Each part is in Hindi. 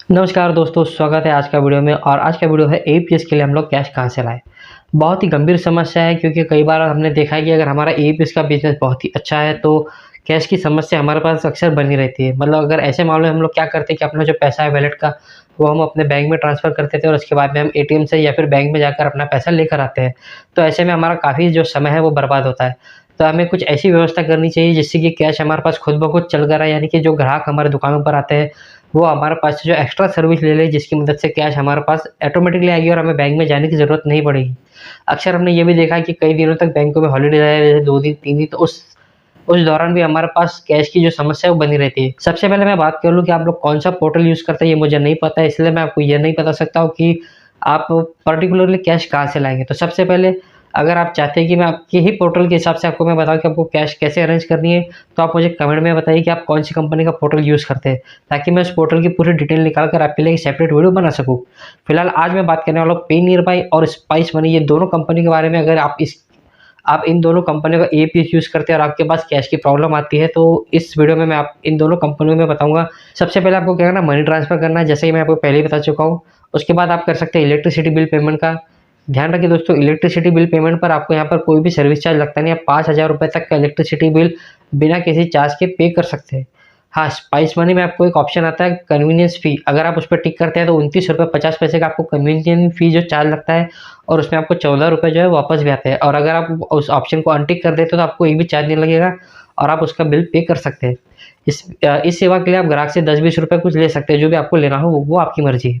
नमस्कार दोस्तों, स्वागत है आज का वीडियो में। और आज का वीडियो है एईपीएस के लिए हम लोग कैश कहाँ से लाएँ। बहुत ही गंभीर समस्या है, क्योंकि कई बार हमने देखा है कि अगर हमारा एईपीएस का बिज़नेस बहुत ही अच्छा है तो कैश की समस्या हमारे पास अक्सर बनी रहती है। मतलब अगर ऐसे मामले में हम लोग क्या करते हैं कि अपना जो पैसा है वॉलेट का, वो हम अपने बैंक में ट्रांसफ़र करते थे और उसके बाद में हम एटीएम से या फिर बैंक में जाकर अपना पैसा लेकर आते हैं। तो ऐसे में हमारा काफ़ी जो समय है वो बर्बाद होता है। तो हमें कुछ ऐसी व्यवस्था करनी चाहिए जिससे कि कैश हमारे पास खुद ब खुद चल कर आए, यानी कि जो ग्राहक हमारे दुकानों पर आते हैं वो हमारे पास से जो एक्स्ट्रा सर्विस ले ले, जिसकी मदद से कैश हमारे पास ऑटोमेटिकली आएगी और हमें बैंक में जाने की ज़रूरत नहीं पड़ेगी। अक्सर हमने ये भी देखा है कि कई दिनों तक बैंकों में हॉलिडे रहे, जैसे 2 दिन 3 दिन, तो उस दौरान भी हमारे पास कैश की जो समस्या है वो बनी रहती है। सबसे पहले मैं बात कर लूँ कि आप लोग कौन-सा पोर्टल यूज़ करते हैं, ये मुझे नहीं पता है, इसलिए मैं आपको ये नहीं बता सकता हूँ कि आप पर्टिकुलरली कैश कहाँ से लाएँगे। तो सबसे पहले, अगर आप चाहते हैं कि मैं आपके ही पोर्टल के हिसाब से आपको मैं बताऊँ कि आपको कैश कैसे अरेंज करनी है, तो आप मुझे कमेंट में बताइए कि आप कौन-सी कंपनी का पोर्टल यूज़ करते हैं, ताकि मैं उस पोर्टल की पूरी डिटेल निकाल कर आपके लिए एक सेपरेट वीडियो बना सकूँ। फिलहाल आज मैं बात करने वाला हूँ पे नियर बाय और स्पाइस मनी, ये दोनों कंपनी के बारे में। अगर आप इन दोनों कंपनियों का एईपीएस यूज़ करते हैं और आपके पास कैश की प्रॉब्लम आती है, तो इस वीडियो में मैं आप इन दोनों कंपनियों में बताऊँगा। सबसे पहले आपको क्या करना है, मनी ट्रांसफ़र करना है, जैसे कि मैं आपको पहले ही बता चुका हूँ। उसके बाद आप कर सकते हैं इलेक्ट्रिसिटी बिल पेमेंट का। ध्यान रखिए दोस्तों, इलेक्ट्रिसिटी बिल पेमेंट पर आपको यहाँ पर कोई भी सर्विस चार्ज लगता नहीं है। आप 5,000 रुपए तक का इलेक्ट्रिसिटी बिल बिना किसी चार्ज के पे कर सकते हैं। हाँ, स्पाइस मनी में आपको एक ऑप्शन आता है कन्वीनियंस फ़ी, अगर आप उस पे टिक करते हैं तो ₹29.50 का आपको कन्वीनियंस फ़ी जो चार्ज लगता है, और उसमें आपको ₹14 जो है वापस भी आते हैं। और अगर आप उस ऑप्शन को अनटिक कर देते हो तो आपको एक भी चार्ज नहीं लगेगा और आप उसका बिल पे कर सकते हैं। इस सेवा के लिए आप ग्राहक से 10-20 रुपए कुछ ले सकते हैं, जो भी आपको लेना हो वो आपकी मर्ज़ी है।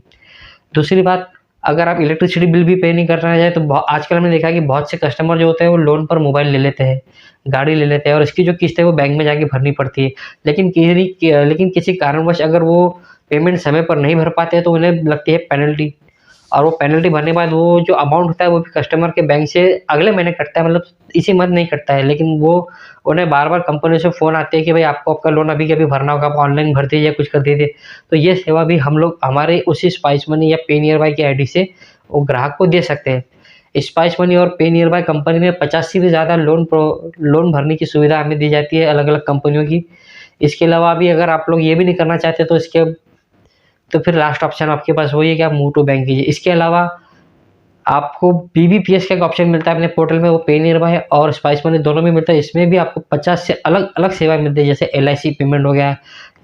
दूसरी बात, अगर आप इलेक्ट्रिसिटी बिल भी पे नहीं करना चाहें तो आजकल हमने देखा है कि बहुत से कस्टमर जो होते हैं वो लोन पर मोबाइल ले लेते हैं, गाड़ी ले लेते हैं, और इसकी जो किस्त है वो बैंक में जाके भरनी पड़ती है। लेकिन किसी कारणवश अगर वो पेमेंट समय पर नहीं भर पाते हैं तो उन्हें लगती है पेनल्टी, और वो पेनल्टी भरने के बाद वो जो अमाउंट होता है वो भी कस्टमर के बैंक से अगले महीने कटता है, मतलब इसी मंथ नहीं कटता है। लेकिन वो उन्हें बार-बार कंपनी से फ़ोन आते हैं कि भाई आपको आपका लोन अभी के अभी भरना होगा, आप ऑनलाइन भर दीजिए या कुछ कर दीजिए। तो ये सेवा भी हम लोग हमारे उसी स्पाइस मनी या पे नियर बाय की आईडी से वो ग्राहक को दे सकते हैं। स्पाइस मनी और पे नियर बाय कंपनी में 50 से भी ज़्यादा लोन भरने की सुविधा हमें दी जाती है अलग-अलग कंपनियों की। इसके अलावा भी अगर आप लोग ये भी नहीं करना चाहते तो फिर लास्ट ऑप्शन आपके पास वही है कि आप मूव टू बैंक कीजिए। इसके अलावा आपको बीबीपीएस का एक ऑप्शन मिलता है अपने पोर्टल में, वो पे नियर बाय और स्पाइस मनी दोनों में मिलता है। इसमें भी आपको 50 से अलग-अलग सेवाएँ मिलती है, जैसे एलआईसी पेमेंट हो गया,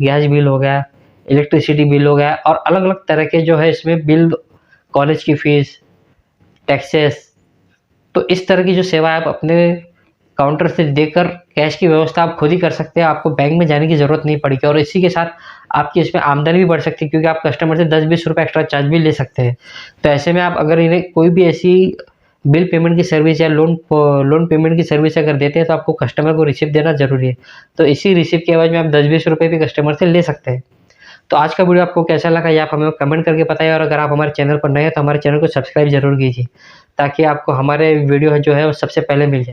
गैस बिल हो गया, इलेक्ट्रिसिटी बिल हो गया, और अलग-अलग तरह के जो है इसमें बिल, कॉलेज की फीस, टैक्सेस। तो इस तरह की जो सेवा है आप अपने काउंटर से देकर कैश की व्यवस्था आप खुद ही कर सकते हैं, आपको बैंक में जाने की ज़रूरत नहीं पड़ेगी। और इसी के साथ आपकी इसमें आमदनी भी बढ़ सकती है, क्योंकि आप कस्टमर से 10-20 रुपए एक्स्ट्रा चार्ज भी ले सकते हैं। तो ऐसे में आप अगर इन्हें कोई भी ऐसी बिल पेमेंट की सर्विस या लोन पेमेंट की सर्विस अगर देते हैं तो आपको कस्टमर को रिसीप्ट देना ज़रूरी है। तो इसी रिसीप्ट के एवज में आप 10-20 रुपए भी कस्टमर से ले सकते हैं। तो आज का वीडियो आपको कैसा लगा ये आप हमें कमेंट करके बताइए, और अगर आप हमारे चैनल पर नए हैं तो हमारे चैनल को सब्सक्राइब ज़रूर कीजिए, ताकि आपको हमारे वीडियो जो है वो सबसे पहले मिल जाए।